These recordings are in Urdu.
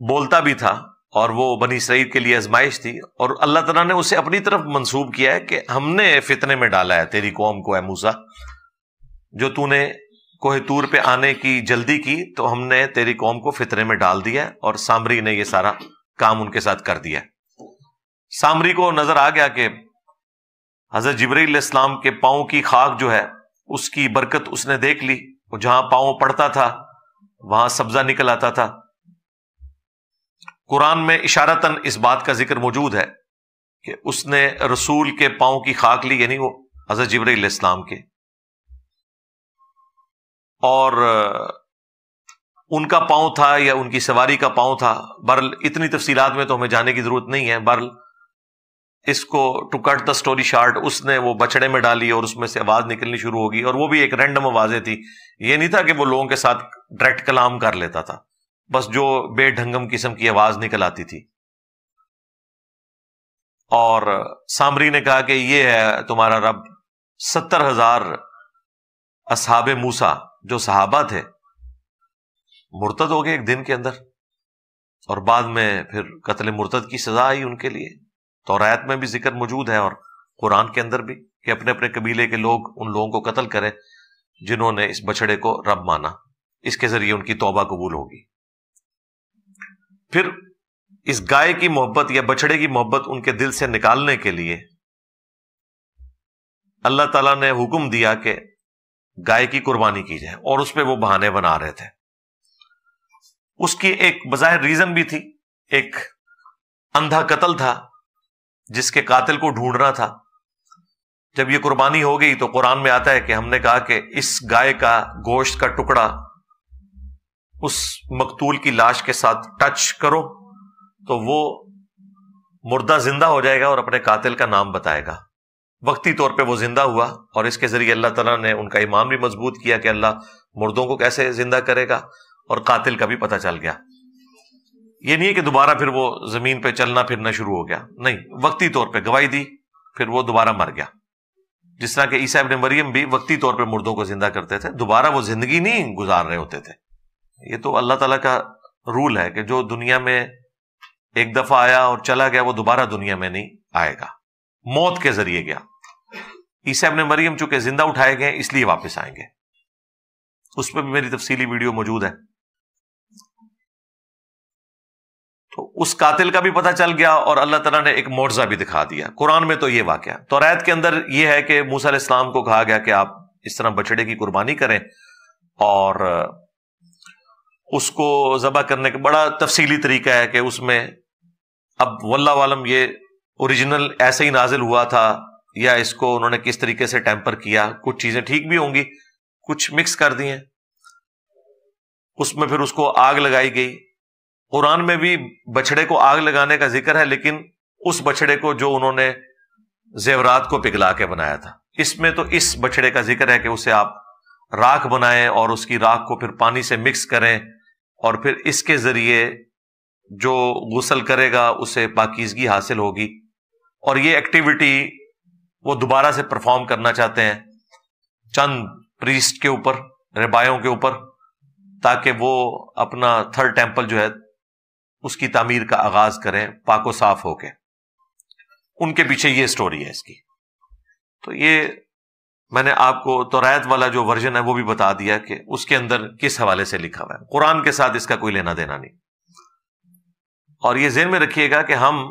بولتا بھی تھا اور وہ بنی اسرائیل کے لیے آزمائش تھی، اور اللہ تعالیٰ نے اسے اپنی طرف منسوب کیا ہے کہ ہم نے فتنے میں ڈالا ہے تیری قوم کو، اے موسیٰ، جو تو نے کوہ طور پہ آنے کی جلدی کی تو ہم نے تیری قوم کو فتنے میں ڈال دیا، اور سامری نے یہ سارا کام ان کے ساتھ کر دیا۔ سامری کو نظر آ گیا کہ حضرت جبرائیل علیہ السلام کے پاؤں کی خاک جو ہے اس کی برکت اس نے دیکھ لی، وہ جہاں پاؤں پڑتا تھا وہاں سبزہ نکل آتا تھا۔ قرآن میں اشارتاً اس بات کا ذکر موجود ہے کہ اس نے رسول کے پاؤں کی خاک لی، یعنی وہ حضرت جبرائیل علیہ السلام کے، اور ان کا پاؤں تھا یا ان کی سواری کا پاؤں تھا۔ بہرحال اتنی تفصیلات میں تو ہمیں جانے کی ضرورت نہیں ہے۔ بہرحال اس کو to cut the story short, اس نے وہ بچڑے میں ڈالی اور اس میں سے آواز نکلنی شروع ہوگی، اور وہ بھی ایک رینڈم آوازیں تھی، یہ نہیں تھا کہ وہ لوگوں کے ساتھ ڈائریکٹ کلام کر لیتا تھا، بس جو بے ڈھنگم قسم کی آواز نکل آتی تھی۔ اور سامری نے کہا کہ یہ ہے تمہارا رب۔ 70,000 اصحاب موسیٰ جو صحابہ تھے مرتد ہو گئے ایک دن کے اندر، اور بعد میں پھر قتل مرتد کی سزا آئی ان کے لیے۔ تورات میں بھی ذکر موجود ہے اور قرآن کے اندر بھی کہ اپنے اپنے قبیلے کے لوگ ان لوگوں کو قتل کریں جنہوں نے اس بچڑے کو رب مانا، اس کے ذریعے ان کی توبہ قبول ہوگی۔ پھر اس گائے کی محبت یا بچڑے کی محبت ان کے دل سے نکالنے کے لیے اللہ تعالیٰ نے حکم دیا کہ گائے کی قربانی کی جائے، اور اس پہ وہ بہانے بنا رہے تھے۔ اس کی ایک بظاہر ریزن بھی تھی، ایک اندھا قتل تھا جس کے قاتل کو ڈھونڈنا تھا۔ جب یہ قربانی ہو گئی تو قرآن میں آتا ہے کہ ہم نے کہا کہ اس گائے کا گوشت کا ٹکڑا اس مقتول کی لاش کے ساتھ ٹچ کرو تو وہ مردہ زندہ ہو جائے گا اور اپنے قاتل کا نام بتائے گا۔ وقتی طور پہ وہ زندہ ہوا، اور اس کے ذریعے اللہ تعالیٰ نے ان کا ایمان بھی مضبوط کیا کہ اللہ مردوں کو کیسے زندہ کرے گا، اور قاتل کا بھی پتہ چل گیا۔ یہ نہیں ہے کہ دوبارہ پھر وہ زمین پہ چلنا پھرنا شروع ہو گیا، نہیں، وقتی طور پہ گواہی دی، پھر وہ دوبارہ مر گیا۔ جس طرح کہ عیسیٰ ابن مریم بھی وقتی طور پہ مردوں کو زندہ کرتے تھے، دوبارہ وہ زندگی نہیں گزار رہے ہوتے تھے۔ یہ تو اللہ تعالیٰ کا رول ہے کہ جو دنیا میں ایک دفعہ آیا اور چلا گیا وہ دوبارہ دنیا میں نہیں آئے گا، موت کے ذریعے گیا۔ عیسیٰ ابن مریم چونکہ زندہ اٹھائے گئے اس لیے واپس آئیں گے، اس پہ بھی میری تفصیلی ویڈیو موجود ہے۔ تو اس قاتل کا بھی پتہ چل گیا، اور اللہ تعالیٰ نے ایک معجزہ بھی دکھا دیا۔ قرآن میں تو یہ واقعہ، تورات کے اندر یہ ہے کہ موسیٰ علیہ السلام کو کہا گیا کہ آپ اس طرح بچڑے کی قربانی کریں، اور اس کو ذبح کرنے کا بڑا تفصیلی طریقہ ہے کہ اس میں اب واللہ عالم یہ اوریجنل ایسے ہی نازل ہوا تھا یا اس کو انہوں نے کس طریقے سے ٹیمپر کیا، کچھ چیزیں ٹھیک بھی ہوں گی، کچھ مکس کر دی ہیں۔ اس میں پھر اس کو آگ لگائی گئی۔ قرآن میں بھی بچڑے کو آگ لگانے کا ذکر ہے، لیکن اس بچڑے کو جو انہوں نے زیورات کو پگھلا کے بنایا تھا۔ اس میں تو اس بچڑے کا ذکر ہے کہ اسے آپ راکھ بنائیں اور اس کی راکھ کو پھر پانی سے مکس کریں، اور پھر اس کے ذریعے جو غسل کرے گا اسے پاکیزگی حاصل ہوگی۔ اور یہ ایکٹیویٹی وہ دوبارہ سے پرفارم کرنا چاہتے ہیں چند پریسٹ کے اوپر، ربایوں کے اوپر، تاکہ وہ اپنا تھرڈ ٹیمپل جو ہے اس کی تعمیر کا آغاز کریں پاک و صاف ہو کے۔ ان کے پیچھے یہ سٹوری ہے اس کی۔ تو یہ میں نے آپ کو تورات والا جو ورژن ہے وہ بھی بتا دیا کہ اس کے اندر کس حوالے سے لکھا ہوا ہے، قرآن کے ساتھ اس کا کوئی لینا دینا نہیں۔ اور یہ ذہن میں رکھیے گا کہ ہم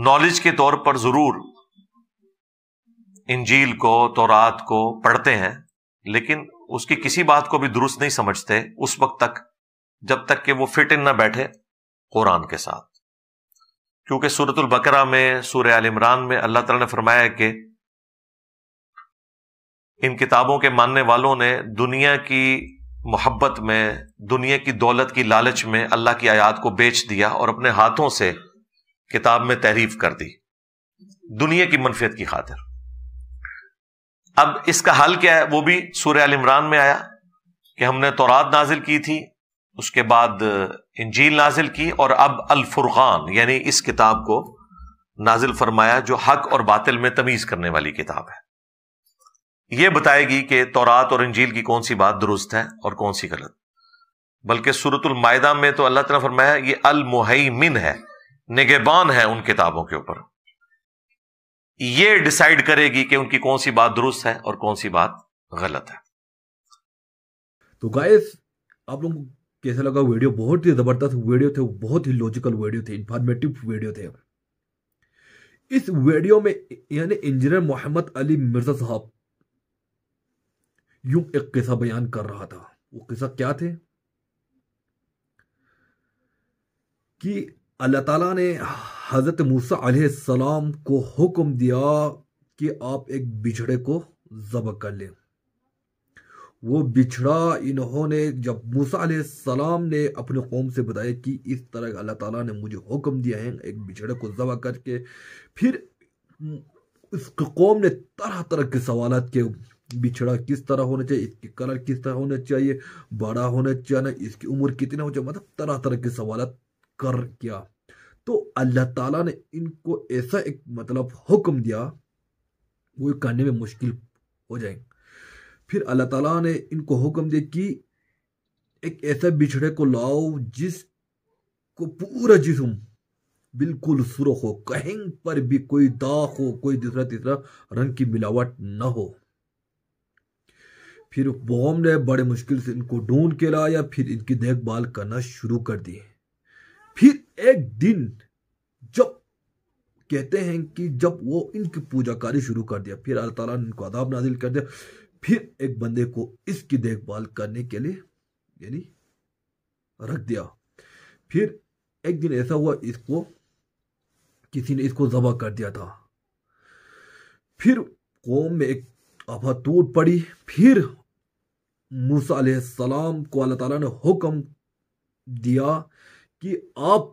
نالج کے طور پر ضرور انجیل کو، تورات کو پڑھتے ہیں، لیکن اس کی کسی بات کو بھی درست نہیں سمجھتے اس وقت تک جب تک کہ وہ فٹ ان نہ بیٹھے قرآن کے ساتھ۔ کیونکہ سورۃ البقرہ میں، سورہ آل عمران میں اللہ تعالیٰ نے فرمایا کہ ان کتابوں کے ماننے والوں نے دنیا کی محبت میں، دنیا کی دولت کی لالچ میں اللہ کی آیات کو بیچ دیا اور اپنے ہاتھوں سے کتاب میں تحریف کر دی دنیا کی منفعت کی خاطر۔ اب اس کا حل کیا ہے؟ وہ بھی سورہ آل عمران میں آیا کہ ہم نے تورات نازل کی تھی، اس کے بعد انجیل نازل کی، اور اب الفرقان یعنی اس کتاب کو نازل فرمایا جو حق اور باطل میں تمیز کرنے والی کتاب ہے۔ یہ بتائے گی کہ تورات اور انجیل کی کون سی بات درست ہے اور کون سی غلط۔ بلکہ سورۃ المائدہ میں تو اللہ تعالیٰ نے فرمایا یہ المہیمن ہے، نگہبان ہے ان کتابوں کے اوپر، یہ ڈیسائیڈ کرے گی کہ ان کی کون سی بات درست ہے اور کون سی بات غلط ہے۔ تو گائز آپ لوگوں کو کیسا لگا ویڈیو؟ بہت ہی زبردست ویڈیو تھے، بہت ہی لاجیکل ویڈیو تھے، انفارمیٹو ویڈیو تھے۔ اس ویڈیو میں یعنی انجینئر محمد علی مرزا صاحب یوں ایک قصہ بیان کر رہا تھا۔ وہ قصہ کیا تھے کہ اللہ تعالیٰ نے حضرت موسیٰ علیہ السلام کو حکم دیا کہ آپ ایک بچھڑے کو ذبح کر لیں۔ وہ بچھڑا انہوں نے جب موسیٰ علیہ السلام نے اپنے قوم سے بتایا کہ اس طرح اللہ تعالیٰ نے مجھے حکم دیا ہے ایک بچھڑے کو ذبح کر کے، پھر اس قوم نے طرح طرح کے سوالات کے، بچھڑا کس طرح ہونا چاہیے، اس کی کلر کس طرح ہونا چاہیے، بڑا ہونا چاہیے، اس کی عمر کتنا ہونا چاہیے، مطلب طرح طرح کے سوالات کر کیا۔ تو اللہ تعالیٰ نے ان کو ایسا ایک مطلب حکم دیا وہ کرنے میں مشکل ہو جائیں۔ پھر اللہ تعالیٰ نے ان کو حکم دیا کہ ایک ایسا بچھڑے کو لاؤ جس کو پورا جسم بالکل سرخ ہو، کہیں پر بھی کوئی داغ ہو، کوئی دوسرا تیسرا رنگ کی ملاوٹ نہ ہو۔ پھر قوم نے بڑے مشکل سے ان کو ڈھونڈ کے لایا، پھر ان کی دیکھ بھال کرنا شروع کر دی۔ پھر ایک دن جب کہتے ہیں کہ جب وہ ان کی پوجا کاری شروع کر دیا، پھر اللہ تعالیٰ نے ان کو عذاب نازل کر دیا، پھر ایک بندے کو اس کی دیکھ بھال کرنے کے لیے یعنی رکھ دیا۔ پھر ایک دن ایسا ہوا اس کو کسی نے اس کو ذبح کر دیا تھا۔ پھر قوم میں ایک آفت ٹوٹ پڑی۔ پھر موسیٰ علیہ السلام کو اللہ تعالیٰ نے حکم دیا کہ آپ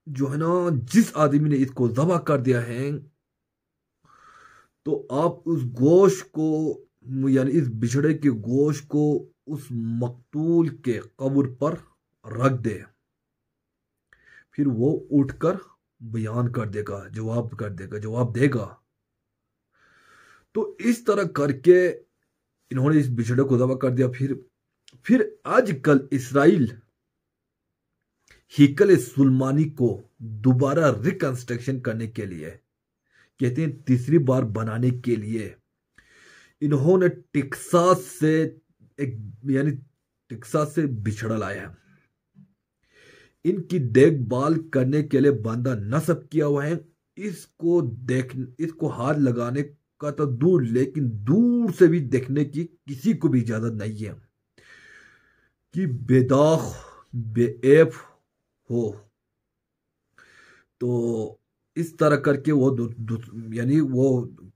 جو ہے نا جس آدمی نے اس کو ذبح کر دیا ہے تو آپ اس گوشت کو یعنی اس بچھڑے کے گوشت کو اس مقتول کے قبر پر رکھ دے، پھر وہ اٹھ کر بیان کر دے گا، جواب دے گا۔ تو اس طرح کر کے انہوں نے اس بچھڑے کو ذبح کر دیا۔ پھر آج کل اسرائیل ہیکل سلیمانی کو دوبارہ ریکنسٹرکشن کرنے کے لیے کہتے ہیں تیسری بار بنانے کے لیے انہوں نے ٹیکساس سے بچھڑا لایا۔ ان کی دیکھ بھال کرنے کے لیے بندہ نصب کیا ہوا ہے۔ اس کو ہاتھ لگانے کا تو دور، لیکن دور سے بھی دیکھنے کی کسی کو بھی اجازت نہیں ہے کہ بے داغ بے عیب ہو۔ تو اس طرح کر کے وہ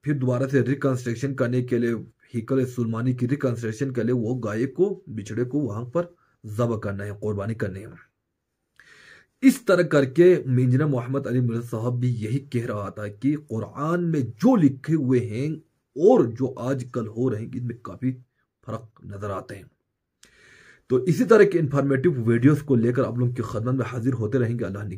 پھر دوبارہ سے ریکنسٹرکشن کرنے کے لیے ہیکل سلیمانی کی ریکنسٹرکشن کے لیے وہ گائے کو بچھڑے کو وہاں پر ذبح کرنا ہے، قربانی کرنے ہے۔ اس طرح کر کے انجینئر محمد علی مرزا صاحب بھی یہی کہہ رہا تھا کہ قرآن میں جو لکھے ہوئے ہیں اور جو آج کل ہو رہے ہیں ان میں کافی فرق نظر آتے ہیں۔ تو اسی طرح کے انفارمیٹو ویڈیوز کو لے کر آپ لوگوں کی خدمت میں حاضر ہوتے رہیں گے۔ اللہ نگہبان۔